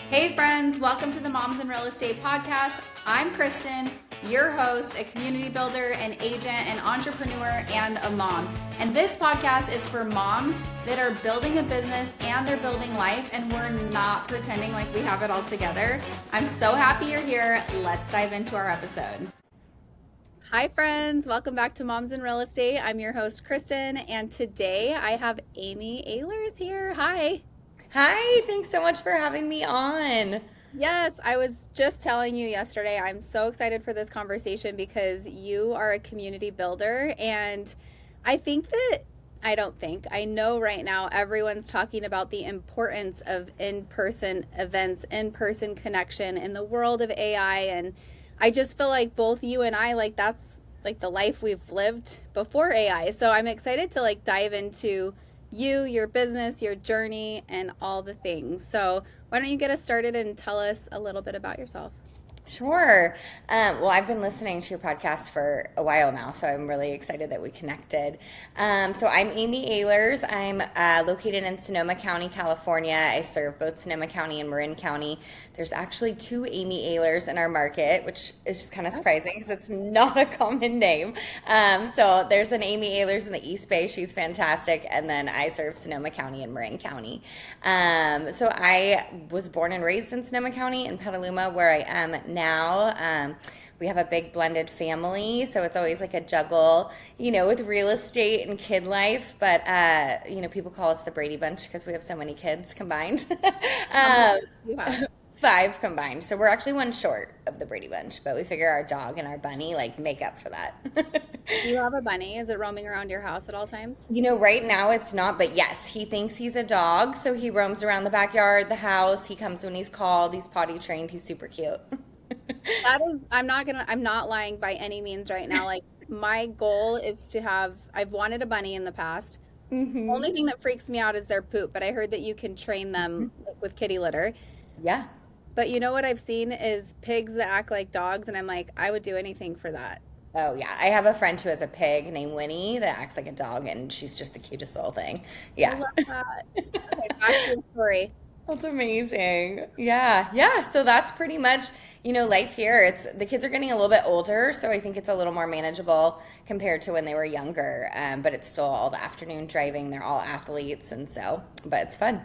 Hey friends, welcome to the Moms in Real Estate podcast. I'm Kristen, your host, a community builder, an agent, an entrepreneur, and a mom. And this podcast is for moms that are building a business and they're building life, and we're not pretending like we have it all together. I'm so happy you're here. Let's dive into our episode. Hi friends, welcome back to Moms in Real Estate. I'm your host, Kristen, and today I have Amy Ahlers here. Hi. Hi, thanks so much for having me on. Yes, I was just telling you yesterday, I'm so excited for this conversation because you are a community builder. And I know right now everyone's talking about the importance of in-person events, in-person connection in the world of AI. And I just feel like both you and I, that's like the life we've lived before AI. So I'm excited to dive into you, your business, your journey, and all the things. So why don't you get us started and tell us a little bit about yourself? Sure. Well, I've been listening to your podcast for a while now, so I'm really excited that we connected. So I'm Amy Ahlers. I'm located in Sonoma County, California. I serve both Sonoma County and Marin County. There's actually two Amy Ahlers in our market, which is kind of surprising because it's not a common name. So there's an Amy Ahlers in the East Bay. She's fantastic. And then I serve Sonoma County and Marin County. So I was born and raised in Sonoma County in Petaluma, where I am now. We have a big blended family, so it's always like a juggle, with real estate and kid life. But, people call us the Brady Bunch because we have so many kids combined. Five combined. So we're actually one short of the Brady Bunch, but we figure our dog and our bunny make up for that. Do you have a bunny? Is it roaming around your house at all times? Right now it's not, but yes, he thinks he's a dog, so he roams around the backyard, the house. He comes when he's called. He's potty trained. He's super cute. I'm not lying by any means right now. My goal is I've wanted a bunny in the past. Mm-hmm. Only thing that freaks me out is their poop, but I heard that you can train them with kitty litter. Yeah. But you know what I've seen is pigs that act like dogs, and I'm like, I would do anything for that. Oh, yeah. I have a friend who has a pig named Winnie that acts like a dog, and she's just the cutest little thing. Yeah. I love that. Okay, back to the story. That's amazing. Yeah. So that's pretty much, life here. The kids are getting a little bit older, so I think it's a little more manageable compared to when they were younger. But it's still all the afternoon driving. They're all athletes, but it's fun.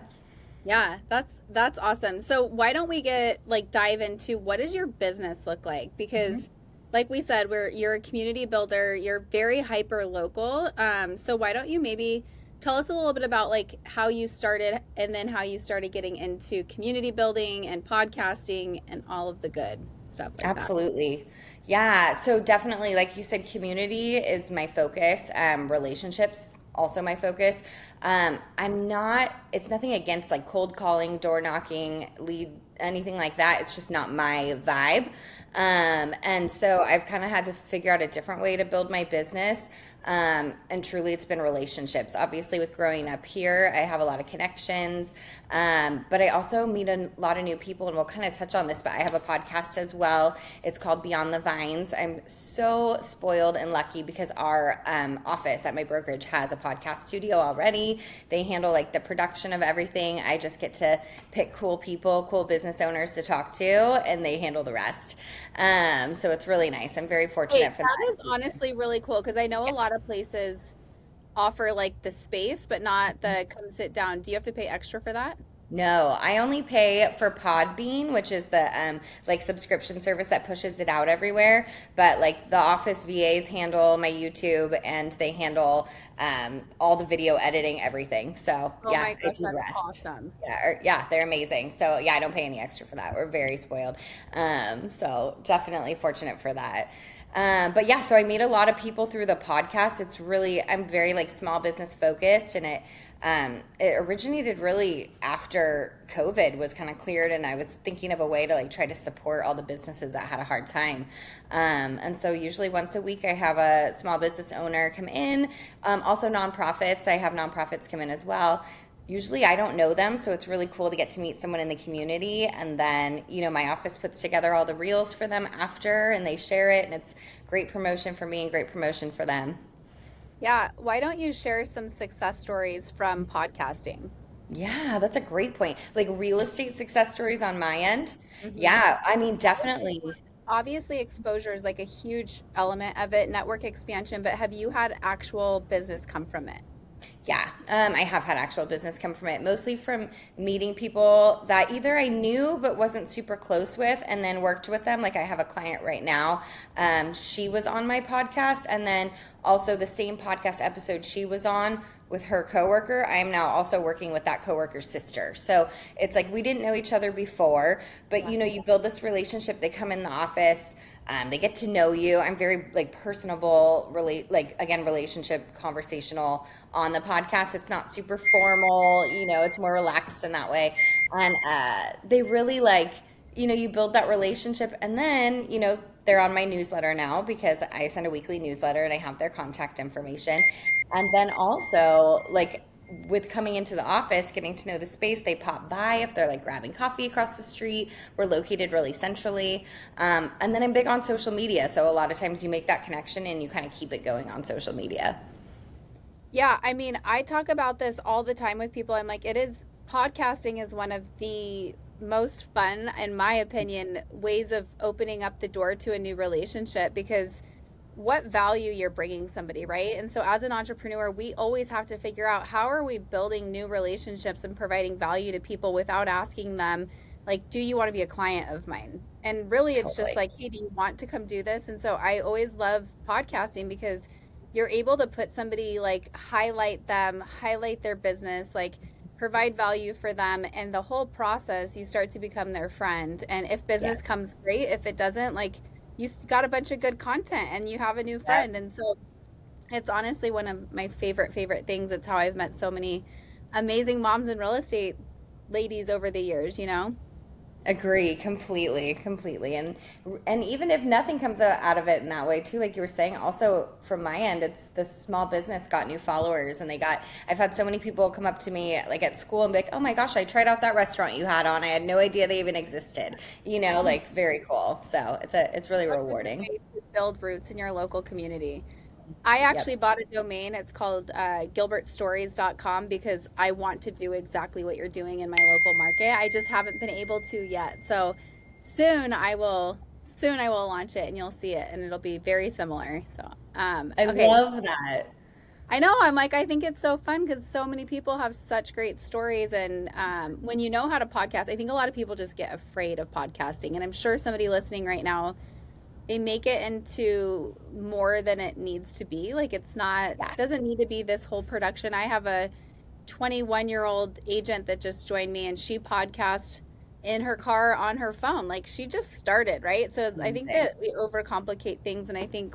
Yeah, that's awesome. So why don't we dive into what does your business look like? Because like we said, you're a community builder, you're very hyper local. So why don't you maybe tell us a little bit about how you started and then how you started getting into community building and podcasting and all of the good stuff like Absolutely. Yeah. So definitely, like you said, community is my focus. Relationships also my focus. It's nothing against cold calling, door knocking, lead, anything like that. It's just not my vibe. And so I've kind of had to figure out a different way to build my business. And truly it's been relationships. Obviously with growing up here, I have a lot of connections. But I also meet a lot of new people, and we'll kind of touch on this, but I have a podcast as well. It's called Beyond the Vines. I'm so spoiled and lucky because our office at my brokerage has a podcast studio already. They handle the production of everything. I just get to pick cool people, cool business owners to talk to, and they handle the rest. So it's really nice. I'm very fortunate for that. That is honestly really cool because I know a lot of places offer the space, but not the come sit down. Do you have to pay extra for that? No, I only pay for Podbean, which is the subscription service that pushes it out everywhere. But the office VAs handle my YouTube, and they handle all the video editing, everything. So yeah, my gosh, that's awesome. Yeah, they're amazing. So yeah, I don't pay any extra for that. We're very spoiled. So definitely fortunate for that. But yeah, so I meet a lot of people through the podcast. I'm very small business focused, and it originated really after COVID was kind of cleared, and I was thinking of a way to try to support all the businesses that had a hard time. And so usually once a week I have a small business owner come in. Also nonprofits, I have nonprofits come in as well. Usually I don't know them, so it's really cool to get to meet someone in the community. And then, my office puts together all the reels for them after, and they share it, and it's great promotion for me and great promotion for them. Yeah. Why don't you share some success stories from podcasting? Yeah, that's a great point. Like real estate success stories on my end. Hmm. Yeah, I mean, definitely. Obviously, exposure is like a huge element of it, network expansion, but have you had actual business come from it? Yeah, I have had actual business come from it, mostly from meeting people that either I knew but wasn't super close with, and then worked with them. Like I have a client right now. She was on my podcast, and then also the same podcast episode she was on with her coworker. I am now also working with that coworker's sister. So it's like we didn't know each other before, but you build this relationship. They come in the office. They get to know you. I'm very like personable, like again, relationship conversational on the podcast. It's not super formal, it's more relaxed in that way. And they really like, you build that relationship, and then, they're on my newsletter now because I send a weekly newsletter and I have their contact information. And then also, like, with coming into the office, getting to know the space, they pop by if they're like grabbing coffee across the street. We're located really centrally. And then I'm big on social media. So a lot of times you make that connection and you kind of keep it going on social media. Yeah, I mean, I talk about this all the time with people. I'm like, podcasting is one of the most fun, in my opinion, ways of opening up the door to a new relationship because what value you're bringing somebody, right? And so as an entrepreneur, we always have to figure out how are we building new relationships and providing value to people without asking them, like, do you want to be a client of mine? And really, it's just Totally. like, hey, do you want to come do this? And so I always love podcasting because you're able to put somebody, like, highlight them, highlight their business, like provide value for them, and the whole process you start to become their friend. And if business Yes. comes, great. If it doesn't, like, you got a bunch of good content and you have a new Yep. friend. And so it's honestly one of my favorite things. It's how I've met so many amazing moms in real estate ladies over the years. Agree completely. And even if nothing comes out of it in that way too, like you were saying, also from my end, it's the small business got new followers, and I've had so many people come up to me like at school and be like, oh my gosh, I tried out that restaurant you had on. I had no idea they even existed, like very cool. So it's really Such a good rewarding. way to build roots in your local community. I actually Yep. bought a domain. It's called gilbertstories.com because I want to do exactly what you're doing in my local market. I just haven't been able to yet. So soon I will launch it and you'll see it and it'll be very similar. So I okay. love that. I know. I'm like, I think it's so fun because so many people have such great stories. And when you know how to podcast, I think a lot of people just get afraid of podcasting. And I'm sure somebody listening right now, they make it into more than it needs to be. Like it's not, Yeah. it doesn't need to be this whole production. I have a 21-year-old agent that just joined me and she podcasts in her car on her phone. Like she just started, right? So I think Amazing. that we overcomplicate things, and I think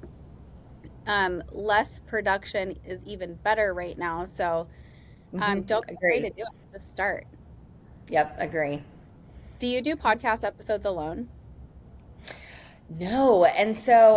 less production is even better right now. So don't be afraid to Agree. do it. Just start. Yep, agree. Do you do podcast episodes alone? No. And so,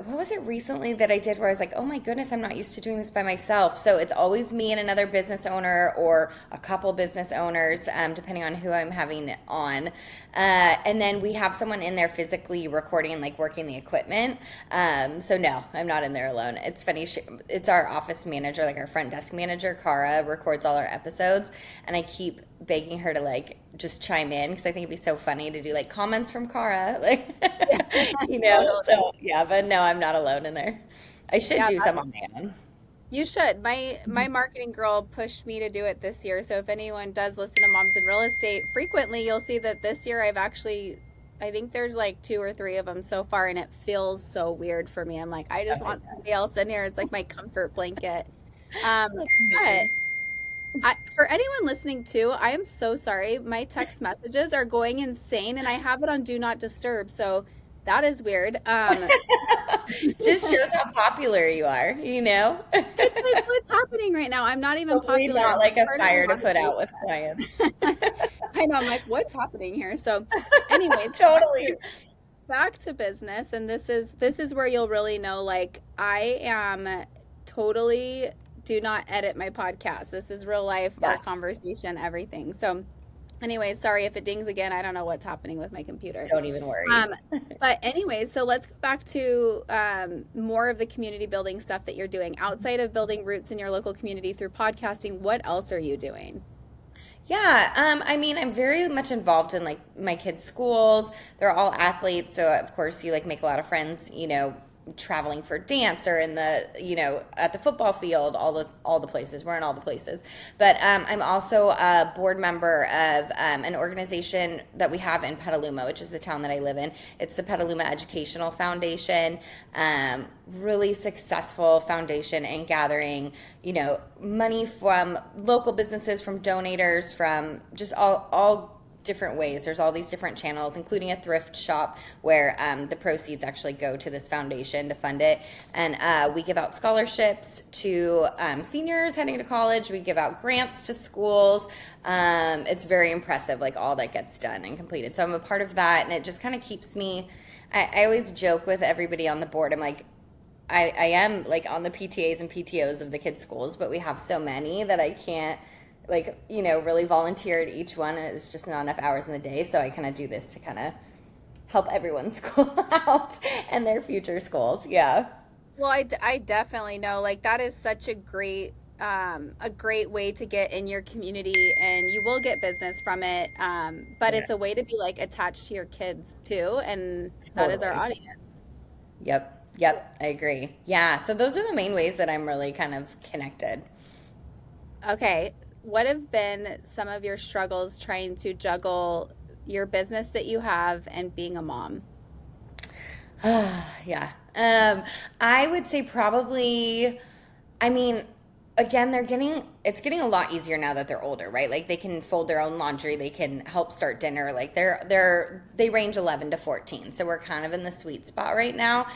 what was it recently that I did where I was like, oh my goodness, I'm not used to doing this by myself. So it's always me and another business owner or a couple business owners, depending on who I'm having on. And then we have someone in there physically recording and like working the equipment. So no, I'm not in there alone. It's funny. It's our office manager, like our front desk manager, Cara, records all our episodes. And I keep begging her to like just chime in because I think it'd be so funny to do like comments from Cara, like Totally. So yeah, but no, I'm not alone in there. I should Yeah, do some on my own. you should. My marketing girl pushed me to do it this year. So if anyone does listen to Moms in Real Estate frequently, you'll see that this year I think there's like two or three of them so far, and it feels so weird for me. I'm like, I just Okay. want somebody else in here. It's like my comfort blanket. That's But amazing. for anyone listening too, I am so sorry. My text messages are going insane, and I have it on Do Not Disturb. So that is weird. Just shows how popular you are, you know? It's like, what's happening right now? I'm not even Hopefully popular. not I'm like a starting a fire to lot of put out groups. with clients. I know. I'm like, what's happening here? So, anyways, Totally. back to business, and this is where you'll really know. Like, I am totally do not edit my podcast. This is real life, our Yeah, conversation, everything. So, anyways, sorry if it dings again. I don't know what's happening with my computer. don't even worry. Um, but anyways, so let's go back to more of the community building stuff that you're doing outside of building roots in your local community through podcasting. What else are you doing? I mean, I'm very much involved in like my kids' schools. They're all athletes, so of course you like make a lot of friends, traveling for dance or in the, at the football field, all the places. We're in all the places. But I'm also a board member of an organization that we have in Petaluma, which is the town that I live in. It's the Petaluma Educational Foundation. Really successful foundation in gathering, money from local businesses, from donators, from just all different ways. There's all these different channels, including a thrift shop where the proceeds actually go to this foundation to fund it. And we give out scholarships to seniors heading to college. We give out grants to schools. It's very impressive, like all that gets done and completed. So I'm a part of that, and it just kind of keeps me. I always joke with everybody on the board. I'm like, I am like on the PTAs and PTOs of the kids' schools, but we have so many that I can't really volunteer at each one. It's just not enough hours in the day. So I kind of do this to kind of help everyone's school out and their future schools. Yeah. Well, I definitely know, like, that is such a great way to get in your community, and you will get business from it. But it's a way to be like attached to your kids too. And that is our audience. Yep. I agree. Yeah. So those are the main ways that I'm really kind of connected. Okay. What have been some of your struggles trying to juggle your business that you have and being a mom? Yeah. I would say probably, I mean, again, it's getting a lot easier now that they're older, right? Like they can fold their own laundry, they can help start dinner. Like they range 11 to 14. So we're kind of in the sweet spot right now.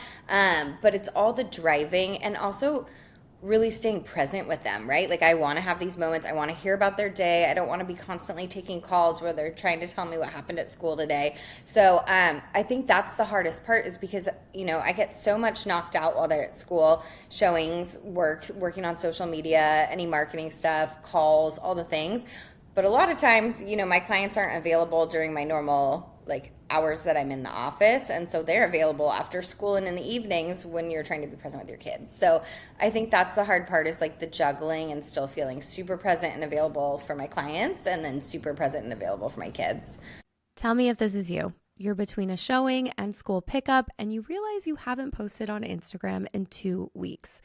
But it's all the driving and also really staying present with them, right? Like I want to have these moments. I want to hear about their day. I don't want to be constantly taking calls where they're trying to tell me what happened at school today. So I think that's the hardest part, is because, I get so much knocked out while they're at school, showings, working on social media, any marketing stuff, calls, all the things. But a lot of times, my clients aren't available during my normal hours that I'm in the office, and so they're available after school and in the evenings when you're trying to be present with your kids. So I think that's the hard part, is like the juggling and still feeling super present and available for my clients, and then super present and available for my kids. Tell me if this is you. You're between a showing and school pickup, and you realize you haven't posted on Instagram in 2 weeks.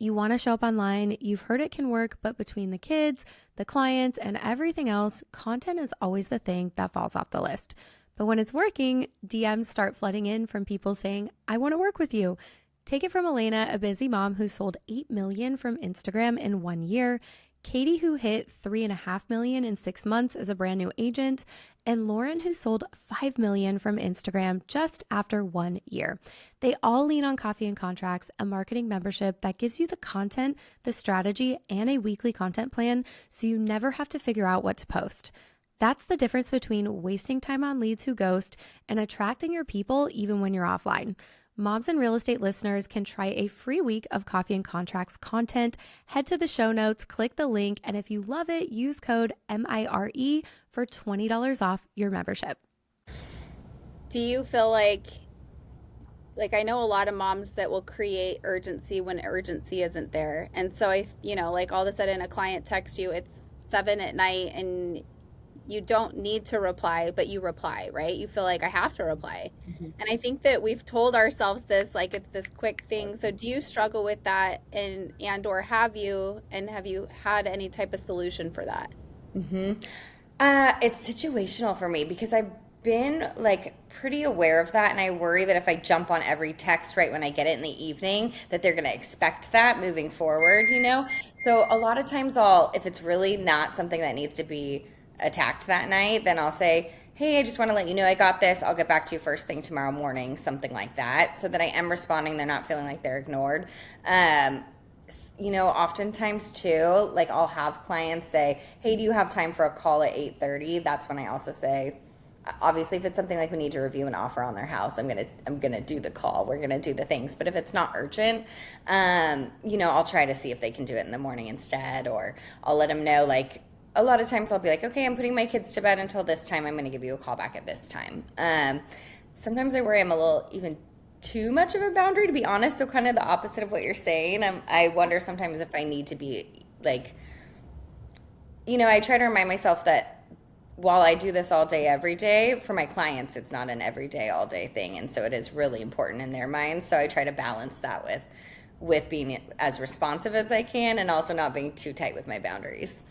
You want to show up online, you've heard it can work, but between the kids, the clients, and everything else, content is always the thing that falls off the list. But when it's working, DMs start flooding in from people saying, I want to work with you. Take it from Elena, a busy mom who sold 8 million from Instagram in 1 year, Katie, who hit 3.5 million in 6 months as a brand new agent, and Lauren, who sold 5 million from Instagram just after 1 year. They all lean on Coffee and Contracts, a marketing membership that gives you the content, the strategy, and a weekly content plan, so you never have to figure out what to post. That's the difference between wasting time on leads who ghost and attracting your people even when you're offline. Moms and real estate listeners can try a free week of Coffee and Contracts content. Head to the show notes, click the link, and if you love it, use code MIRE for $20 off your membership. Do you feel like I know a lot of moms that will create urgency when urgency isn't there. And so all of a sudden a client texts you, it's 7 at night, and you don't need to reply, but you reply, right? You feel like I have to reply. Mm-hmm. And I think that we've told ourselves this, like it's this quick thing. So do you struggle with that, or have you had any type of solution for that? Mm-hmm. It's situational for me, because I've been pretty aware of that, and I worry that if I jump on every text right when I get it in the evening, that they're going to expect that moving forward, So a lot of times if it's really not something that needs to be attacked that night, then I'll say, hey, I just want to let you know I got this. I'll get back to you first thing tomorrow morning, something like that, so that I am responding. They're not feeling like they're ignored. Oftentimes too, I'll have clients say, hey, do you have time for a call at 8:30? That's when I also say, obviously, if it's something like we need to review an offer on their house, I'm gonna do the call. We're gonna do the things. But if it's not urgent, I'll try to see if they can do it in the morning instead, or I'll let them know, a lot of times I'll be like, okay, I'm putting my kids to bed until this time. I'm going to give you a call back at this time. Sometimes I worry I'm a little even too much of a boundary, to be honest. So kind of the opposite of what you're saying. I wonder sometimes if I need to be I try to remind myself that while I do this all day, every day, for my clients, it's not an everyday, all day thing. And so it is really important in their minds. So I try to balance that with being as responsive as I can and also not being too tight with my boundaries.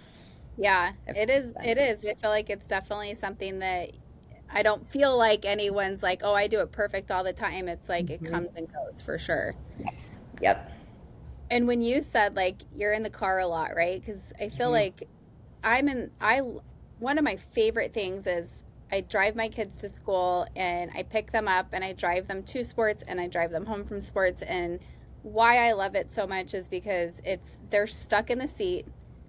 Yeah, If it is. that It makes is. I feel like it's definitely something that I don't feel like anyone's like, oh, I do it perfect all the time. It's like sense. it comes and goes for sure. Yep. And when you said like you're in the car a lot, right? Because I feel Mhm. like one of my favorite things is I drive my kids to school and I pick them up and I drive them to sports and I drive them home from sports. And why I love it so much is because they're stuck in the seat.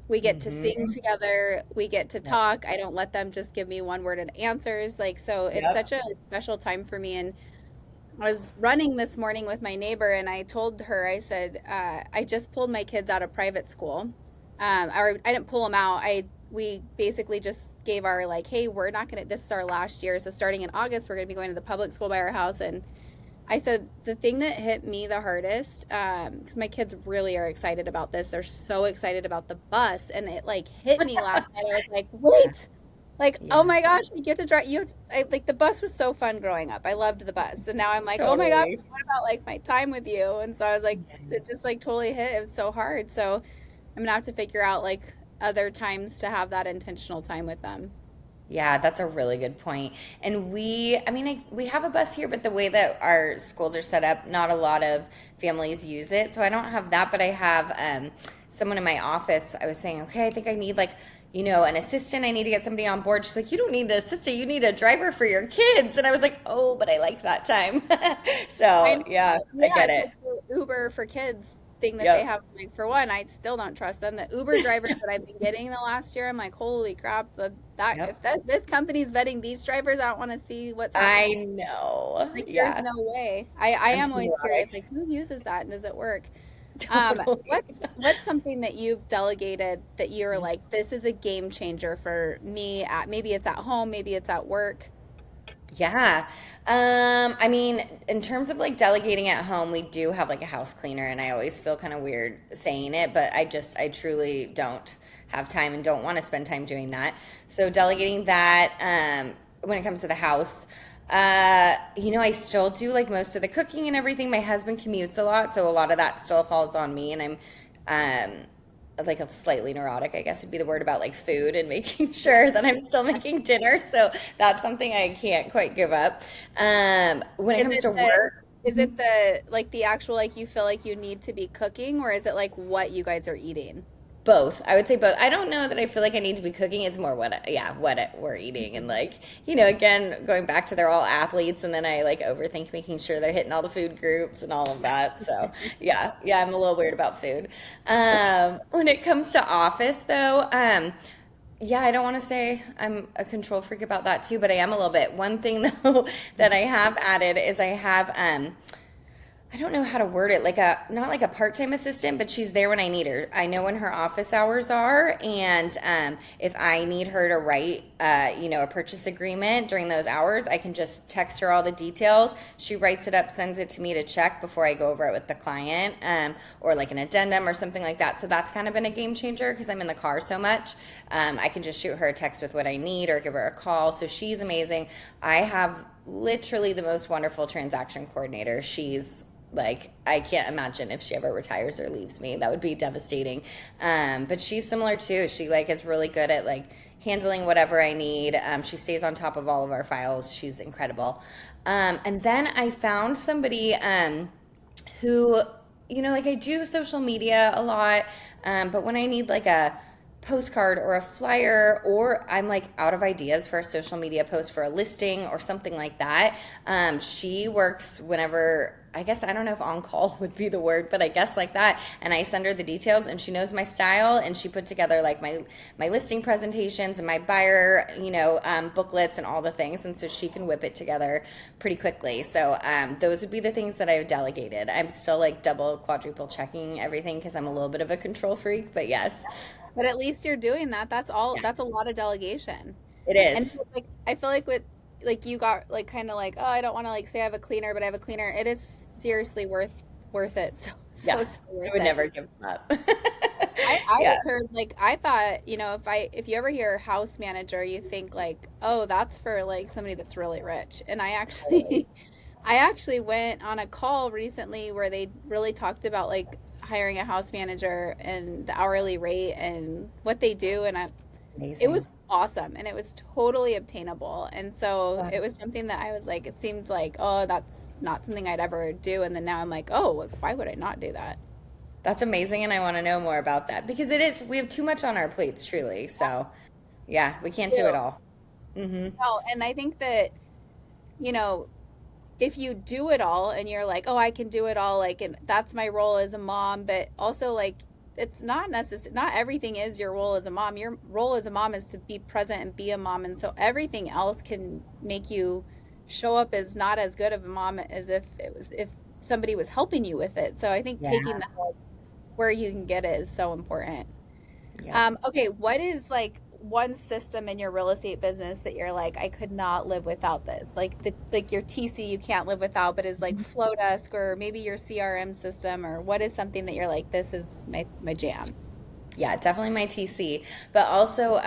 We get to sing Mhm. together. We get to Yep. talk. I don't let them just give me one worded answers. Like, so it's Yep. such a special time for me. And I was running this morning with my neighbor, and I told her, I said, I just pulled my kids out of private school. Or I didn't pull them out. We basically just gave our like, hey, we're not gonna. This is our last year, so starting in August, we're gonna be going to the public school by our house. And I said the thing that hit me the hardest, because my kids really are excited about this. They're so excited about the bus, and it like hit me last night. I was like, wait. Like, oh Yeah. my gosh, you get to drive. Like the bus was so fun growing up. I loved the bus, and now I'm like, oh my gosh, Totally. what about like my time with you? And so I was like, it just like totally hit. It was so hard. So I'm gonna have to figure out like other times to have that intentional time with them. Yeah, that's a really good point. And we have a bus here, but the way that our schools are set up, not a lot of families use it. So I don't have that, but I have someone in my office. I was saying, okay, I think I need an assistant. I need to get somebody on board. She's like, you don't need an assistant. You need a driver for your kids. And I was like, oh, but I like that time. I So know. yeah, I Yeah, get it's it. like the Uber for kids thing that they Yep. have. Like for one, I still don't trust them. The Uber drivers that I've been getting the last year, I'm like, holy crap! That Yep. if this company's vetting these drivers, I don't want to see what's happening. I know. Like, there's Yeah. no way. I I'm am too always curious, neurotic. like, who uses that and does it work? Totally. What's something that you've delegated that you're like, this is a game changer for me at maybe it's at home, maybe it's at work. Yeah. I mean, in terms of like delegating at home, we do have like a house cleaner, and I always feel kind of weird saying it, but I truly don't have time and don't want to spend time doing that. So delegating that, when it comes to the house, I still do like most of the cooking and everything. My husband commutes a lot, so a lot of that still falls on me, and like a slightly neurotic, I guess would be the word about like food and making sure that I'm still making dinner. So that's something I can't quite give up. When it Is comes it to the work, is it the like the actual like you feel like you need to be cooking or is it like what you guys are eating? both. I would say both. I don't know that I feel like I need to be cooking. It's more what we're eating. And like, again, going back to they're all athletes, and then I like overthink making sure they're hitting all the food groups and all of that. So yeah, I'm a little weird about food. When it comes to office though, yeah, I don't want to say I'm a control freak about that too, but I am a little bit. One thing though that I have added is I don't know how to word it, like a not like a part-time assistant, but she's there when I need her. I know when her office hours are, and if I need her to write, a purchase agreement during those hours, I can just text her all the details. She writes it up, sends it to me to check before I go over it with the client, or like an addendum or something like that. So that's kind of been a game changer because I'm in the car so much. I can just shoot her a text with what I need or give her a call. So she's amazing. I have literally the most wonderful transaction coordinator. She's like, I can't imagine if she ever retires or leaves me. That would be devastating. But she's similar too. She like is really good at like handling whatever I need. She stays on top of all of our files. She's incredible. And then I found somebody who, like I do social media a lot, but when I need like a postcard or a flyer, or I'm like out of ideas for a social media post for a listing or something like that, she works whenever. I guess I don't know if on call would be the word, but I guess like that. And I send her the details, and she knows my style, and she put together like my listing presentations and my buyer, booklets and all the things, and so she can whip it together pretty quickly. So those would be the things that I've delegated. I'm still like double, quadruple checking everything because I'm a little bit of a control freak, but yes, But at least you're doing that. That's all. yeah, That's a lot of delegation. it And is. so, like I feel like with like you got like kind of like, oh, I don't want to like say I have a cleaner, but I have a cleaner. It is seriously worth it. So Yeah, so I worth would it. never give them up. I Yeah, just heard like I thought, if you ever hear house manager, you think like, oh, that's for like somebody that's really rich. And I totally. actually I actually went on a call recently where they really talked about like hiring a house manager and the hourly rate and what they do, and it Amazing. was awesome and it was totally obtainable. And so Yeah. it was something that I was like, it seemed like, oh, that's not something I'd ever do. And then now I'm like, oh, like, why would I not do that? That's amazing, and I want to know more about that because it is, we have too much on our plates, truly. So, yeah, we can't do it Do. all. Hmm. No, and I think that, you know, if you do it all and you're like, oh, I can do it all, like, and that's my role as a mom, but also like, it's not necessary. Not everything is your role as a mom. Your role as a mom is to be present and be a mom. And so everything else can make you show up as not as good of a mom as if somebody was helping you with it. So I think taking Yeah. the help where you can get it is so important. Yep. Okay, what is like one system in your real estate business that you're like, I could not live without this? Like your TC you can't live without, but is like Flowdesk or maybe your CRM system, or what is something that you're like, this is my jam? Yeah, definitely my TC. But also,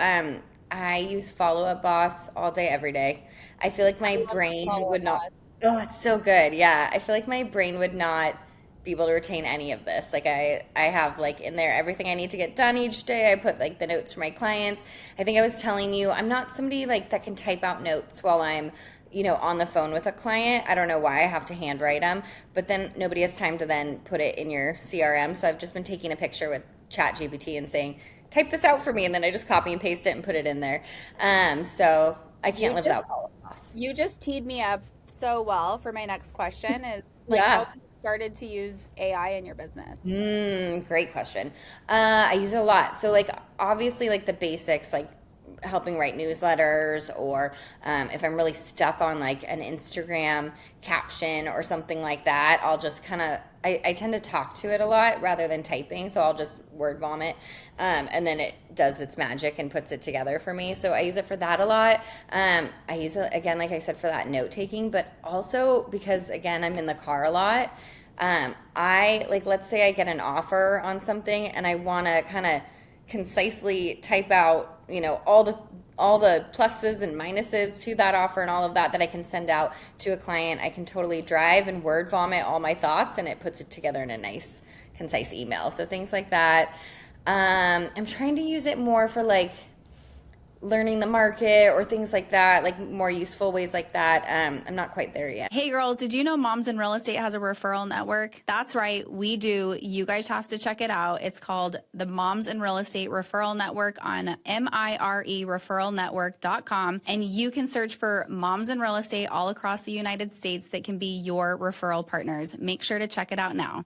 I use Follow Up Boss all day, every day. I feel like my Everyone's brain follow would up not, boss. oh, it's so good. Yeah, I feel like my brain would not be able to retain any of this. Like I have like in there everything I need to get done each day. I put like the notes for my clients. I think I was telling you, I'm not somebody like that can type out notes while I'm, on the phone with a client. I don't know why I have to handwrite them, but then nobody has time to then put it in your CRM. So I've just been taking a picture with Chat GPT and saying, type this out for me, and then I just copy and paste it and put it in there. So I can't You live just without Follow Up Boss. you just teed me up so well for my next question is like how Yeah. you started to use AI in your business. Great question. I use it a lot. So, like, obviously, like the basics, like helping write newsletters, or if I'm really stuck on like an Instagram caption or something like that, I'll just kind of, I tend to talk to it a lot rather than typing. So I'll just word vomit, and then it does its magic and puts it together for me. So I use it for that a lot. I use it, again, like I said, for that note taking, but also because, again, I'm in the car a lot. I like, let's say I get an offer on something and I want to kind of concisely type out, all the pluses and minuses to that offer and all of that I can send out to a client. I can totally drive and word vomit all my thoughts, and it puts it together in a nice, concise email. So things like that. I'm trying to use it more for like learning the market or things like that, like more useful ways like that. I'm not quite there yet. Hey girls, did you know Moms in Real Estate has a referral network? That's right, we do. You guys have to check it out. It's called the Moms in Real Estate Referral Network on MIRE referralnetwork.com. And you can search for moms in real estate all across the United States that can be your referral partners. Make sure to check it out now.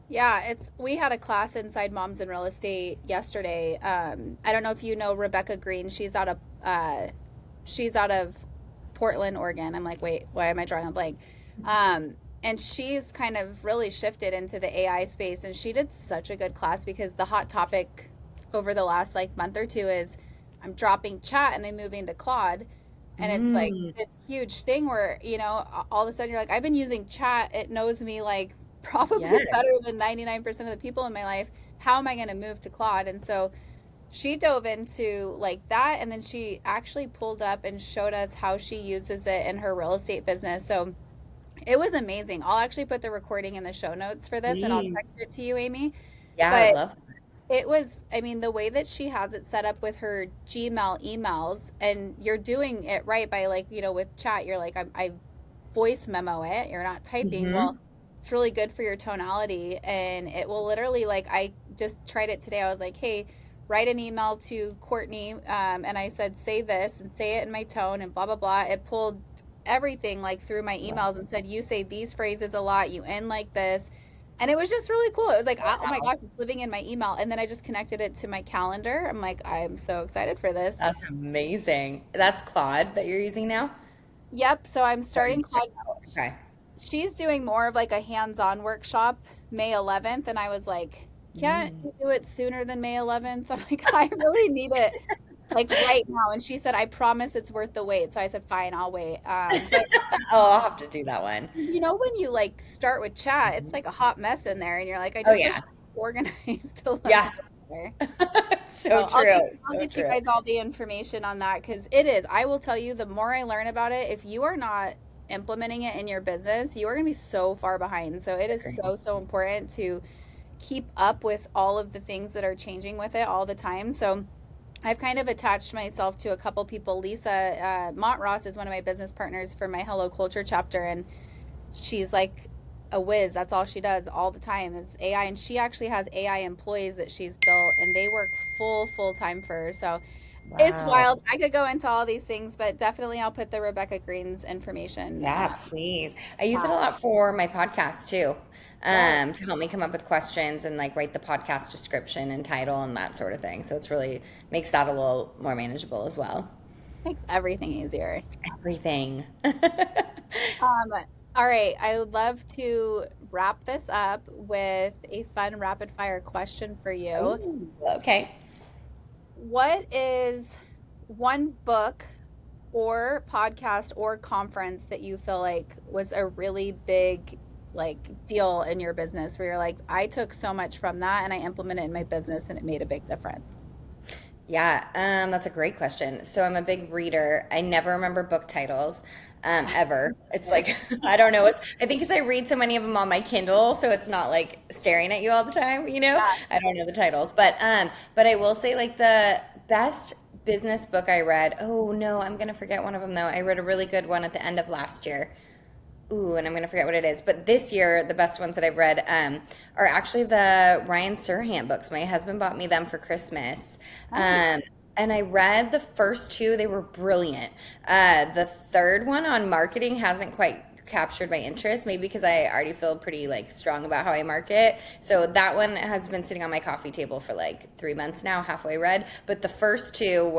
Yeah, we had a class inside Moms in Real Estate yesterday. I don't know if you know Rebecca Green. She's out of Portland, Oregon. I'm like, wait, why am I drawing a blank? And she's kind of really shifted into the AI space, and she did such a good class because the hot topic over the last like month or two is I'm dropping chat and I'm moving to Claude. And it's like Mm, this huge thing where, all of a sudden you're like, I've been using chat. It knows me like probably yes. better than 99% of the people in my life. How am I going to move to Claude? And so she dove into like that. And then she actually pulled up and showed us how she uses it in her real estate business. So it was amazing. I'll actually put the recording in the show notes for this and I'll Please. text it to you, Amy. Yeah, I would But love that. it was, I mean, the way that she has it set up with her Gmail emails, and you're doing it right by like, with chat, you're like, I voice memo it, you're not typing. Hmm. Well, it's really good for your tonality, and it will literally, like, I just tried it today. I was like, hey, write an email to Courtney, and I said, say this and say it in my tone and blah, blah, blah. It pulled everything like through my emails and said, you say these phrases a lot, you end like this. And it was just really cool. It was like, oh my Wow. gosh, it's living in my email. And then I just connected it to my calendar. I'm like, I'm so excited for this. That's amazing. That's Claude that you're using now? Yep. So I'm Starting starting to check Claude. out. Okay. She's doing more of like a hands-on workshop May 11th. And I was like, can't Mm. you do it sooner than May 11th? I'm like, I really need it like right now. And she said, I promise it's worth the wait. So I said, fine, I'll wait. But Oh, I'll have to do that one. when you like start with chat, it's like a hot mess in there. And you're like, I Oh just wish yeah. organized a little Yeah. bit better. So I'll true. get you guys all the information on that because it is. I will tell you, the more I learn about it, if you are not implementing it in your business, you are going to be so far behind. So it is so important to keep up with all of the things that are changing with it all the time. So I've kind of attached myself to a couple people. Lisa Montross is one of my business partners for my Hello Culture chapter, and she's like a whiz. That's all she does all the time is AI, and she actually has AI employees that she's built, and they work full time for her. So it's Wow. wild. I could go into all these things, but definitely I'll put the Rebecca Green's information. Yeah, please. I use it a lot for my podcast too, to help me come up with questions and like write the podcast description and title and that sort of thing. So it's really makes that a little more manageable as well. Makes everything easier. Everything. All right, I would love to wrap this up with a fun rapid fire question for you. Ooh, okay. What is one book or podcast or conference that you feel like was a really big like deal in your business where you're like, I took so much from that and I implemented it in my business and it made a big difference? Yeah, that's a great question. So I'm a big reader. I never remember book titles, ever. It's like I don't know. I think because I read so many of them on my Kindle, so it's not like staring at you all the time. Yeah. I don't know the titles, but I will say like the best business book I read. Oh no, I'm gonna forget one of them though. I read a really good one at the end of last year. Ooh, and I'm gonna forget what it is. But this year, the best ones that I've read are actually the Ryan Serhant books. My husband bought me them for Christmas. And I read the first two; they were brilliant. The third one on marketing hasn't quite captured my interest, maybe because I already feel pretty like strong about how I market. So that one has been sitting on my coffee table for like 3 months now, halfway read. But the first two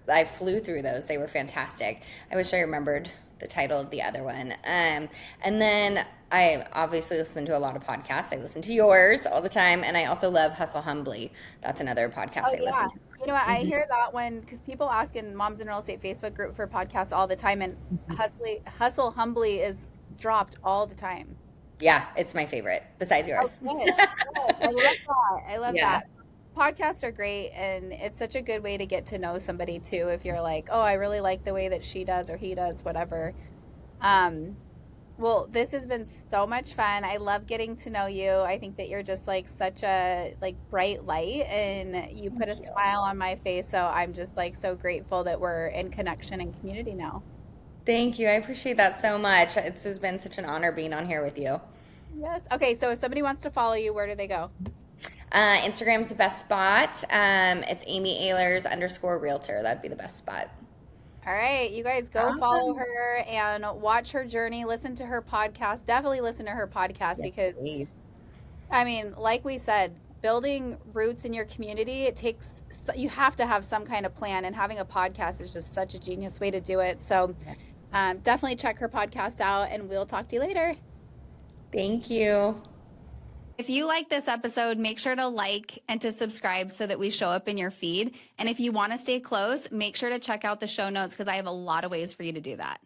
I flew through those. They were fantastic. I wish I remembered the title of the other one. And then I obviously listen to a lot of podcasts. I listen to yours all the time. And I also love Hustle Humbly. That's another podcast I listen to. You know what? I hear that one because people ask in Moms in Real Estate Facebook group for podcasts all the time, and Hustle Humbly is dropped all the time. Yeah, it's my favorite besides yours. Good. I love that. I love Yeah. that. Podcasts are great, and it's such a good way to get to know somebody too. If you're like, oh, I really like the way that she does or he does, whatever. Well, this has been so much fun. I love getting to know you. I think that you're just like such a like bright light, and you put a smile on my face. So I'm just like so grateful that we're in connection and community now. Thank you. I appreciate that so much. It has been such an honor being on here with you. Yes. Okay. So if somebody wants to follow you, where do they go? Instagram's the best spot. It's Amy Ahlers _realtor. That'd be the best spot. All right, you guys go follow her and watch her journey. Listen to her podcast. Definitely listen to her podcast because, please. I mean, like we said, building roots in your community, you have to have some kind of plan, and having a podcast is just such a genius way to do it. So definitely check her podcast out, and we'll talk to you later. Thank you. If you like this episode, make sure to like and to subscribe so that we show up in your feed. And if you want to stay close, make sure to check out the show notes because I have a lot of ways for you to do that.